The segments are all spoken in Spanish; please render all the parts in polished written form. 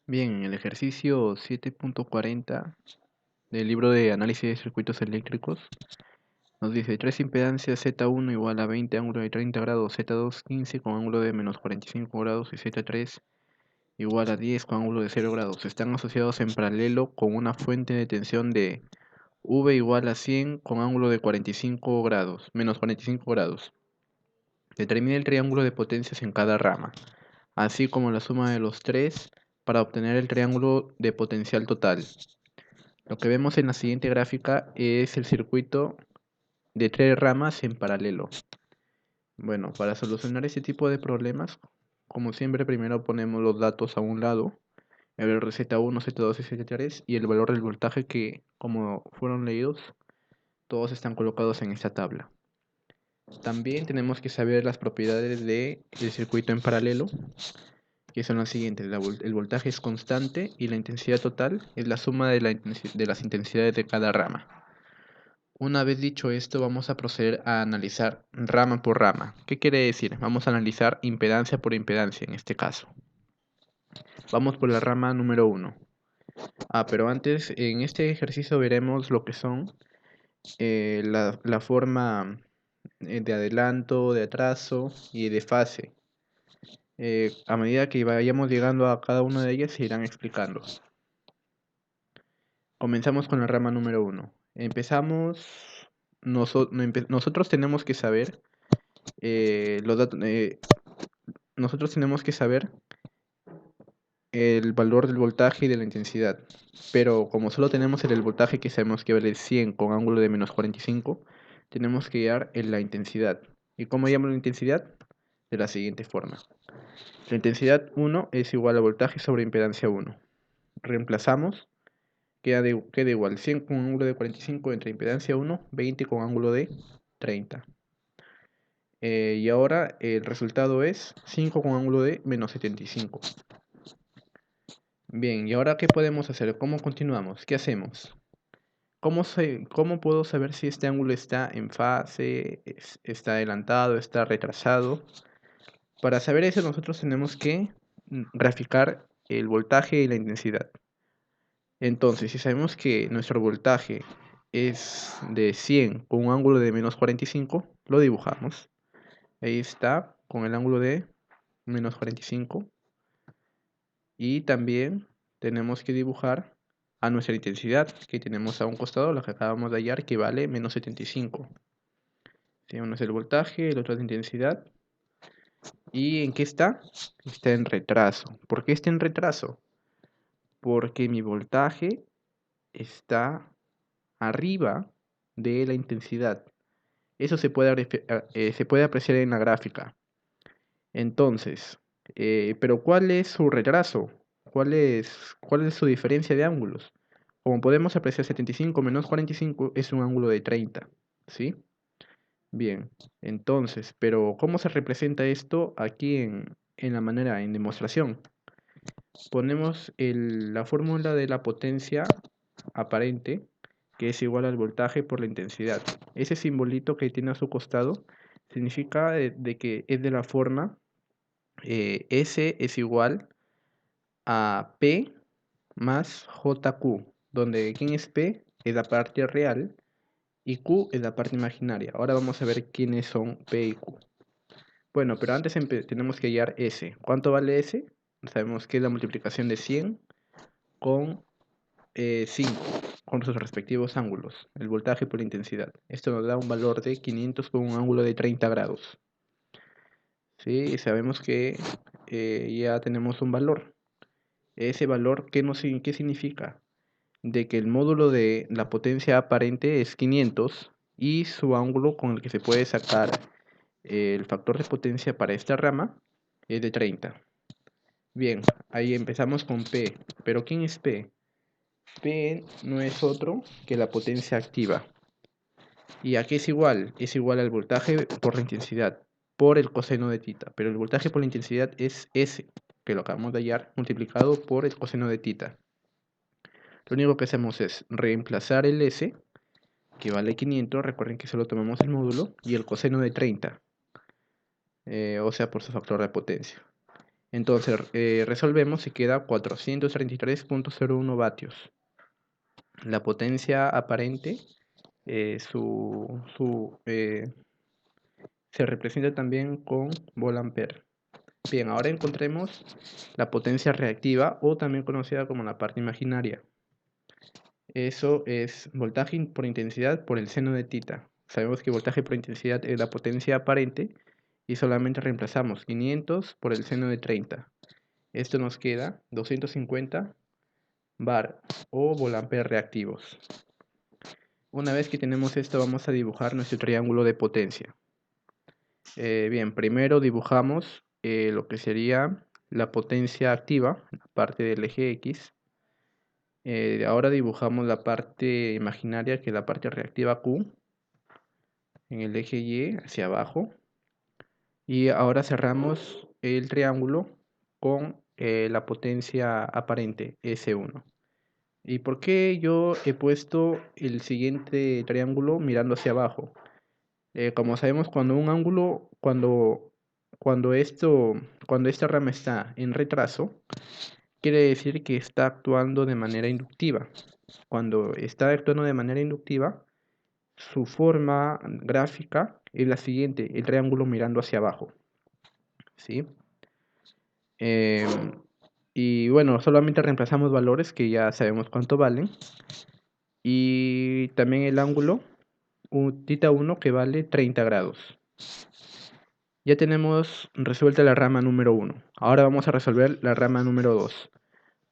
Bien, en el ejercicio 7.40 del libro de análisis de circuitos eléctricos nos dice tres impedancias Z1 igual a 20 ángulo de 30 grados, Z2 15 con ángulo de menos 45 grados y Z3 igual a 10 con ángulo de 0 grados. Están asociados en paralelo con una fuente de tensión de V igual a 100 con ángulo de 45 grados, menos 45 grados. Determine el triángulo de potencias en cada rama, así como la suma de los tres para obtener el triángulo de potencial total. Lo que vemos en la siguiente gráfica es el circuito de tres ramas en paralelo. Bueno, para solucionar este tipo de problemas, como siempre, primero ponemos los datos a un lado, el valor de Z1, Z2 y Z3 y el valor del voltaje que, como fueron leídos, todos están colocados en esta tabla. También tenemos que saber las propiedades del circuito en paralelo, que son las siguientes. El voltaje es constante y la intensidad total es la suma de las intensidades de cada rama. Una vez dicho esto, vamos a proceder a analizar rama por rama. ¿Qué quiere decir? Vamos a analizar impedancia por impedancia en este caso. Vamos por la rama número 1. Pero antes, en este ejercicio veremos lo que son la forma de adelanto, de atraso y de fase. A medida que vayamos llegando a cada una de ellas se irán explicando. Comenzamos con la rama número 1. Nosotros tenemos que saber los datos. Nosotros tenemos que saber el valor del voltaje y de la intensidad, pero como solo tenemos el voltaje que sabemos que vale 100 con ángulo de menos 45, tenemos que hallar en la intensidad. ¿Y cómo llamo la intensidad? De la siguiente forma. La intensidad 1 es igual a voltaje sobre impedancia 1. Reemplazamos, queda igual 100 con ángulo de 45 entre impedancia 1, 20 con ángulo de 30. Y ahora el resultado es 5 con ángulo de menos 75. Bien, ¿y ahora qué podemos hacer? ¿Cómo continuamos? ¿Qué hacemos? ¿Cómo puedo saber si este ángulo está en fase, está adelantado, está retrasado? Para saber eso nosotros tenemos que graficar el voltaje y la intensidad. Entonces, si sabemos que nuestro voltaje es de 100 con un ángulo de menos 45, lo dibujamos. Ahí está, con el ángulo de menos 45. Y también tenemos que dibujar a nuestra intensidad, que tenemos a un costado, la que acabamos de hallar, que vale menos 75. ¿Sí? Uno es el voltaje, el otro es la intensidad. ¿Y en qué está? Está en retraso. ¿Por qué está en retraso? Porque mi voltaje está arriba de la intensidad. Eso se puede apreciar en la gráfica. Entonces, pero ¿cuál es su retraso? ¿Cuál es su diferencia de ángulos? Como podemos apreciar, 75 menos 45 es un ángulo de 30, ¿sí? Bien, entonces, pero ¿cómo se representa esto aquí en la manera, en demostración? Ponemos la fórmula de la potencia aparente, que es igual al voltaje por la intensidad. Ese simbolito que tiene a su costado significa de que es de la forma S es igual a P más JQ, donde ¿quién es P? Es la parte real y Q es la parte imaginaria. Ahora vamos a ver quiénes son P y Q. Bueno, pero antes tenemos que hallar S. ¿Cuánto vale S? Sabemos que es la multiplicación de 100 con 5, con sus respectivos ángulos, el voltaje por la intensidad. Esto nos da un valor de 500 con un ángulo de 30 grados. ¿Sí? Y sabemos que ya tenemos un valor. Ese valor, ¿qué significa? De que el módulo de la potencia aparente es 500 y su ángulo con el que se puede sacar el factor de potencia para esta rama es de 30. Bien, ahí empezamos con P. ¿Pero quién es P? P no es otro que la potencia activa. ¿Y a qué es igual? Es igual al voltaje por la intensidad, por el coseno de tita. Pero el voltaje por la intensidad es S, que lo acabamos de hallar, multiplicado por el coseno de tita. Lo único que hacemos es reemplazar el S, que vale 500, recuerden que solo tomamos el módulo, y el coseno de 30, o sea, por su factor de potencia. Entonces resolvemos y queda 433.01 vatios. La potencia aparente se representa también con volt-ampere. Bien, ahora encontremos la potencia reactiva o también conocida como la parte imaginaria. Eso es voltaje por intensidad por el seno de tita. Sabemos que voltaje por intensidad es la potencia aparente y solamente reemplazamos 500 por el seno de 30. Esto nos queda 250 bar o volt-ampere reactivos. Una vez que tenemos esto, vamos a dibujar nuestro triángulo de potencia. Bien, primero dibujamos lo que sería la potencia activa, la parte del eje X. Ahora dibujamos la parte imaginaria, que es la parte reactiva Q, en el eje Y hacia abajo. Y ahora cerramos el triángulo con la potencia aparente S1. ¿Y por qué yo he puesto el siguiente triángulo mirando hacia abajo? Como sabemos, cuando un ángulo, cuando esta rama está en retraso, quiere decir que está actuando de manera inductiva. Cuando está actuando de manera inductiva, su forma gráfica es la siguiente, el triángulo mirando hacia abajo, ¿sí? Y bueno, solamente reemplazamos valores que ya sabemos cuánto valen. Y también el ángulo θ 1 que vale 30 grados. Ya tenemos resuelta la rama número 1. Ahora vamos a resolver la rama número 2.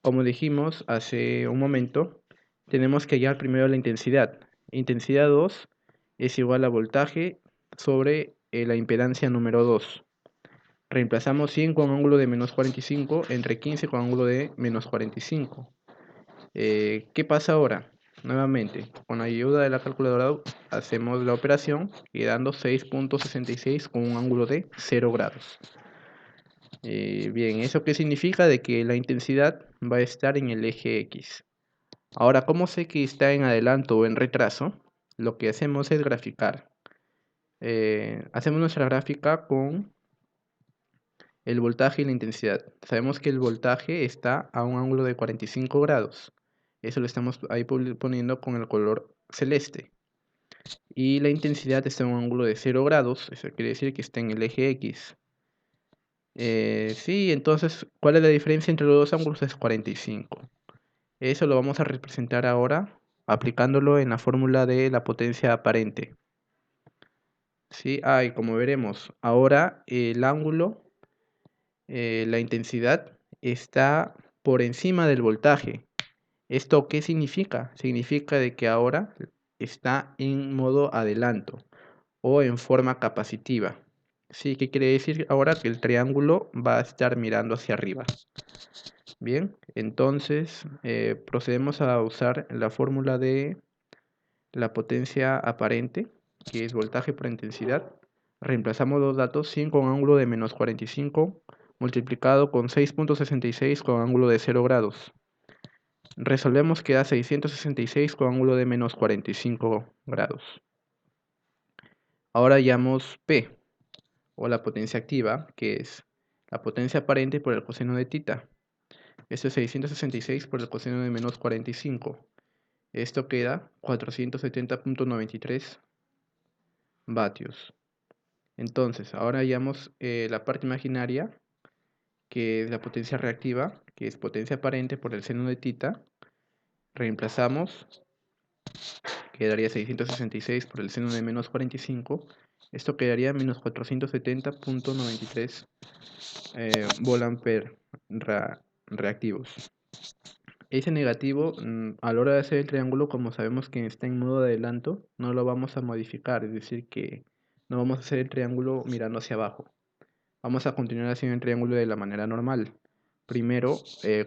Como dijimos hace un momento, tenemos que hallar primero la intensidad. Intensidad 2 es igual a voltaje sobre la impedancia número 2. Reemplazamos 100 con ángulo de menos 45 entre 15 con ángulo de menos 45. ¿Qué pasa ahora? Nuevamente, con la ayuda de la calculadora hacemos la operación quedando 6.66 con un ángulo de 0 grados. Bien, ¿eso qué significa? De que la intensidad va a estar en el eje X. Ahora, ¿cómo sé que está en adelanto o en retraso? Lo que hacemos es graficar. Hacemos nuestra gráfica con el voltaje y la intensidad. Sabemos que el voltaje está a un ángulo de 45 grados. Eso lo estamos ahí poniendo con el color celeste. Y la intensidad está en un ángulo de 0 grados. Eso quiere decir que está en el eje X. Sí, entonces, ¿cuál es la diferencia entre los dos ángulos? Es 45. Eso lo vamos a representar ahora aplicándolo en la fórmula de la potencia aparente. Sí, y como veremos, ahora el ángulo, la intensidad está por encima del voltaje. ¿Esto qué significa? Significa de que ahora está en modo adelanto o en forma capacitiva. Sí, ¿qué quiere decir ahora? Que el triángulo va a estar mirando hacia arriba. Bien, entonces procedemos a usar la fórmula de la potencia aparente, que es voltaje por intensidad. Reemplazamos los datos 100 con ángulo de menos 45 multiplicado con 6.66 con ángulo de 0 grados. Resolvemos que da 666 con ángulo de menos 45 grados. Ahora hallamos P, o la potencia activa, que es la potencia aparente por el coseno de tita. Esto es 666 por el coseno de menos 45. Esto queda 470.93 vatios. Entonces, ahora hallamos la parte imaginaria, que es la potencia reactiva, que es potencia aparente por el seno de tita. Reemplazamos, quedaría 666 por el seno de menos 45. Esto quedaría menos 470.93 volt-ampere reactivos. Ese negativo, a la hora de hacer el triángulo, como sabemos que está en modo de adelanto, no lo vamos a modificar, es decir, que no vamos a hacer el triángulo mirando hacia abajo. Vamos a continuar haciendo el triángulo de la manera normal. Primero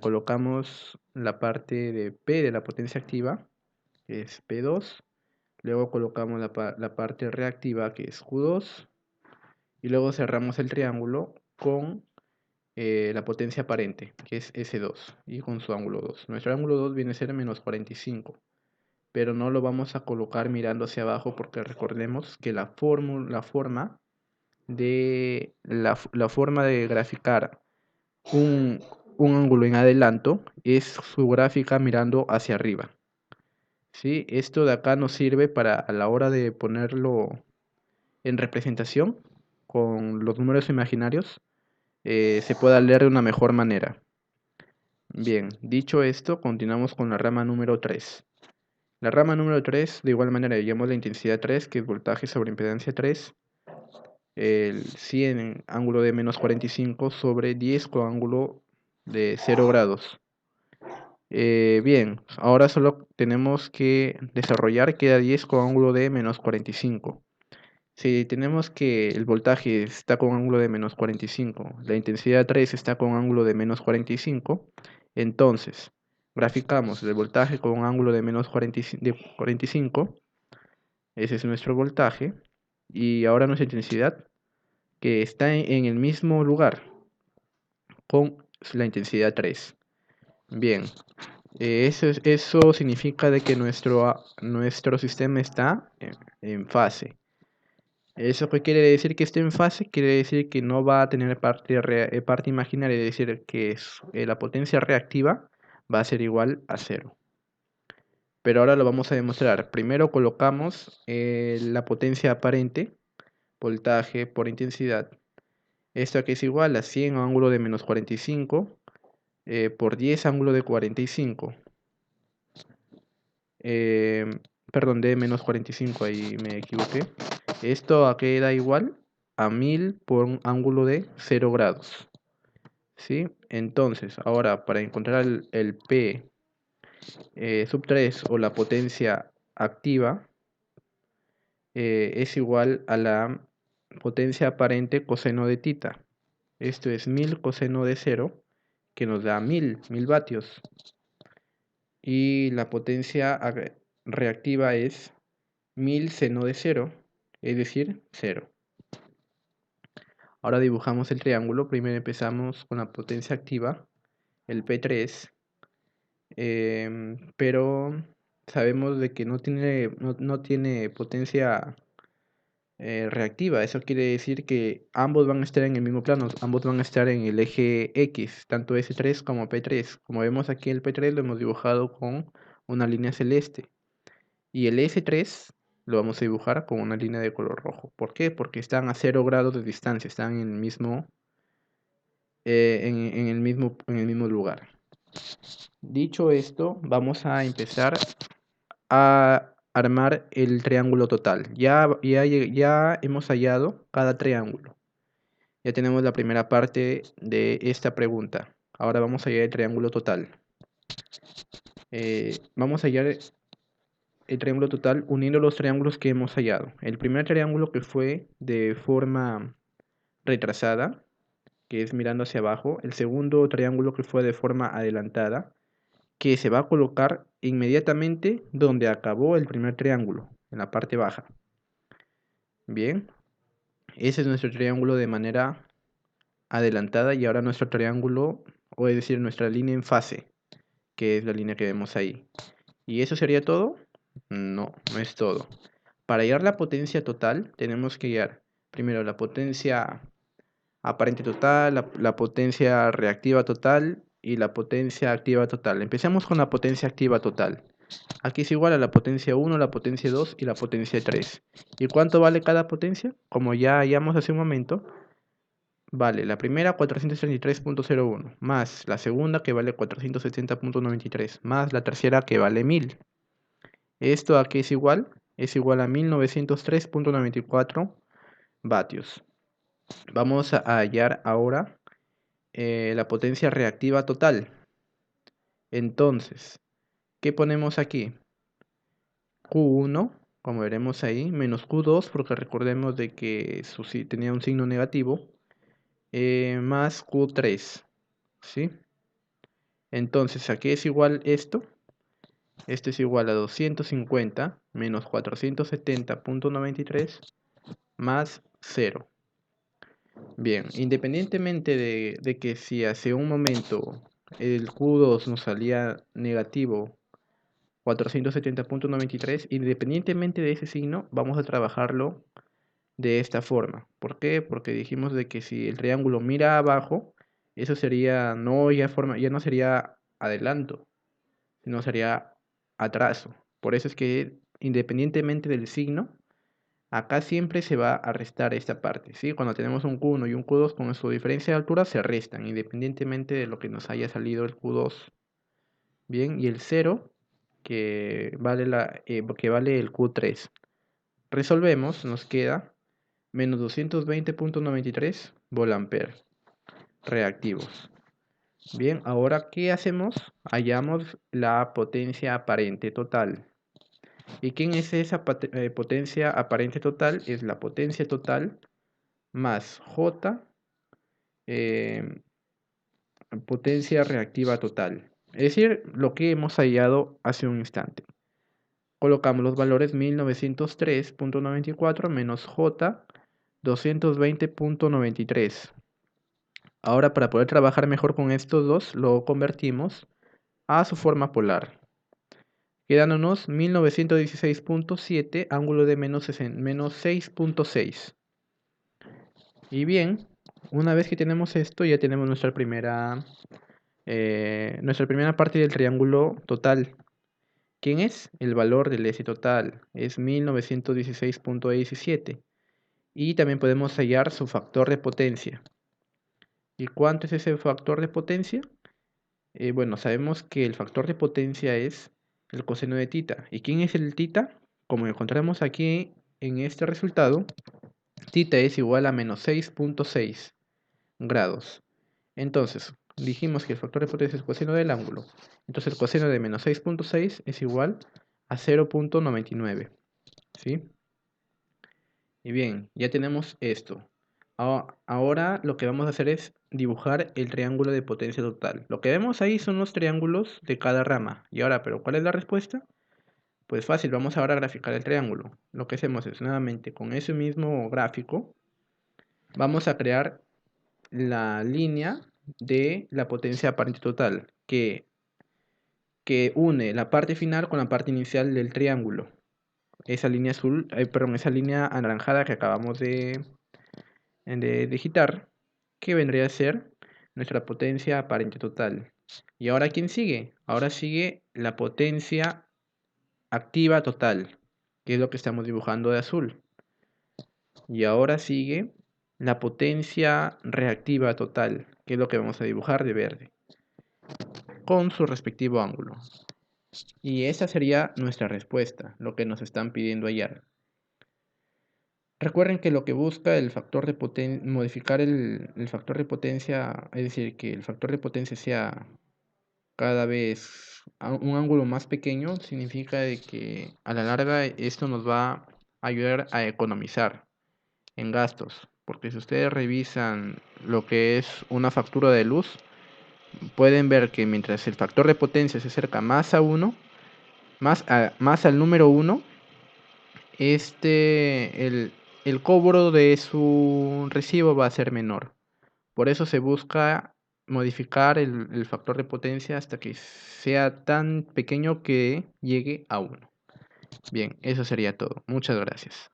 colocamos la parte de P de la potencia activa, que es P2. Luego colocamos la parte reactiva, que es Q2. Y luego cerramos el triángulo con la potencia aparente, que es S2, y con su ángulo 2. Nuestro ángulo 2 viene a ser menos 45, pero no lo vamos a colocar mirando hacia abajo porque recordemos que la forma de graficar un, un ángulo en adelanto, es su gráfica mirando hacia arriba. ¿Sí? Esto de acá nos sirve para a la hora de ponerlo en representación con los números imaginarios, se pueda leer de una mejor manera. Bien, dicho esto, continuamos con la rama número 3. La rama número 3, de igual manera, llamamos la intensidad 3, que es voltaje sobre impedancia 3, el 100 ángulo de menos 45 sobre 10 con ángulo de 0 grados. Bien, ahora solo tenemos que desarrollar, queda 10 con ángulo de menos 45. Si tenemos que el voltaje está con ángulo de menos 45, la intensidad 3 está con ángulo de menos 45, entonces graficamos el voltaje con un ángulo de menos 45, ese es nuestro voltaje, y ahora nuestra intensidad, que está en el mismo lugar con la intensidad 3. Bien, eso significa de que nuestro sistema está en fase. ¿Eso qué quiere decir que esté en fase? Quiere decir que no va a tener parte imaginaria, es decir, que la potencia reactiva va a ser igual a cero. Pero ahora lo vamos a demostrar. Primero colocamos la potencia aparente, voltaje por intensidad. Esto aquí es igual a 100 ángulo de menos 45 por 10 ángulo de 45. eh, Perdón, de menos 45, ahí me equivoqué. Esto aquí da igual a 1000 por un ángulo de 0 grados. ¿Sí? Entonces, ahora para encontrar el P sub 3 o la potencia activa, es igual a la potencia aparente coseno de tita. Esto es 1000 coseno de 0, que nos da 1000 vatios. Y la potencia reactiva es 1000 seno de 0, es decir, 0. Ahora dibujamos el triángulo. Primero empezamos con la potencia activa, el P3, pero sabemos de que no tiene potencia reactiva. Eso quiere decir que ambos van a estar en el mismo plano, ambos van a estar en el eje X, tanto S3 como P3. Como vemos aquí, el P3 lo hemos dibujado con una línea celeste y el S3 lo vamos a dibujar con una línea de color rojo. ¿Por qué? Porque están a 0 grados de distancia, están en el mismo, en el mismo lugar. Dicho esto, vamos a empezar a armar el triángulo total. Ya hemos hallado cada triángulo. Ya tenemos la primera parte de esta pregunta. Ahora vamos a hallar el triángulo total. Vamos a hallar el triángulo total uniendo los triángulos que hemos hallado. El primer triángulo, que fue de forma retrasada, que es mirando hacia abajo. El segundo triángulo, que fue de forma adelantada, que se va a colocar inmediatamente donde acabó el primer triángulo, en la parte baja. Bien, ese es nuestro triángulo de manera adelantada, y ahora nuestro triángulo, o es decir, nuestra línea en fase, que es la línea que vemos ahí. ¿Y eso sería todo? No, no es todo. Para hallar la potencia total, tenemos que hallar primero la potencia aparente total, la potencia reactiva total y la potencia activa total. Empecemos con la potencia activa total. Aquí es igual a la potencia 1, la potencia 2 y la potencia 3. ¿Y cuánto vale cada potencia? Como ya hallamos hace un momento, vale la primera 433.01, más la segunda, que vale 470.93, más la tercera, que vale 1000. Esto aquí es igual a 1903.94 vatios. Vamos a hallar ahora la potencia reactiva total. Entonces, ¿qué ponemos aquí? Q1, como veremos ahí, menos Q2, porque recordemos de que tenía un signo negativo, más Q3, ¿sí? Entonces, aquí es igual esto. Esto es igual a 250 menos 470.93 más 0. Bien, independientemente de que si hace un momento el Q2 nos salía negativo 470.93, independientemente de ese signo, vamos a trabajarlo de esta forma. ¿Por qué? Porque dijimos de que si el triángulo mira abajo, Eso sería, no ya forma, ya no sería adelanto, sino sería atraso. Por eso es que independientemente del signo, acá siempre se va a restar esta parte, ¿sí? Cuando tenemos un Q1 y un Q2 con su diferencia de altura se restan, independientemente de lo que nos haya salido el Q2. Bien, y el 0, que vale el Q3. Resolvemos, nos queda menos 220,93 volampere reactivos. Bien, ahora ¿qué hacemos? Hallamos la potencia aparente total. ¿Y quién es esa potencia aparente total? Es la potencia total más J, eh, potencia reactiva total. Es decir, lo que hemos hallado hace un instante. Colocamos los valores 1903,94 menos J 220,93. Ahora, para poder trabajar mejor con estos dos, lo convertimos a su forma polar, quedándonos 1916,7 ángulo de menos 6,6. Y bien, una vez que tenemos esto, ya tenemos nuestra primera parte del triángulo total. ¿Quién es? El valor del S total es 1916,17. Y también podemos hallar su factor de potencia. ¿Y cuánto es ese factor de potencia? Bueno, sabemos que el factor de potencia es el coseno de tita. ¿Y quién es el tita? Como encontramos aquí en este resultado, tita es igual a menos 6,6 grados. Entonces, dijimos que el factor de potencia es el coseno del ángulo. Entonces el coseno de menos 6,6 es igual a 0,99. ¿Sí? Y bien, ya tenemos esto. Ahora lo que vamos a hacer es dibujar el triángulo de potencia total. Lo que vemos ahí son los triángulos de cada rama. Y ahora, ¿pero cuál es la respuesta? Pues fácil, vamos ahora a graficar el triángulo. Lo que hacemos es nuevamente con ese mismo gráfico, vamos a crear la línea de la potencia aparente total, que une la parte final con la parte inicial del triángulo. Esa línea azul, perdón, esa línea anaranjada que acabamos de digitar, que vendría a ser nuestra potencia aparente total. ¿Y ahora quién sigue? Ahora sigue la potencia activa total, que es lo que estamos dibujando de azul. Y ahora sigue la potencia reactiva total, que es lo que vamos a dibujar de verde, con su respectivo ángulo. Y esa sería nuestra respuesta, lo que nos están pidiendo hallar. Recuerden que lo que busca el factor de potencia, modificar el factor de potencia, es decir, que el factor de potencia sea cada vez un ángulo más pequeño, significa de que a la larga esto nos va a ayudar a economizar en gastos. Porque si ustedes revisan lo que es una factura de luz, pueden ver que mientras el factor de potencia se acerca más a 1, más al número 1, el cobro de su recibo va a ser menor. Por eso se busca modificar el factor de potencia hasta que sea tan pequeño que llegue a 1. Bien, eso sería todo. Muchas gracias.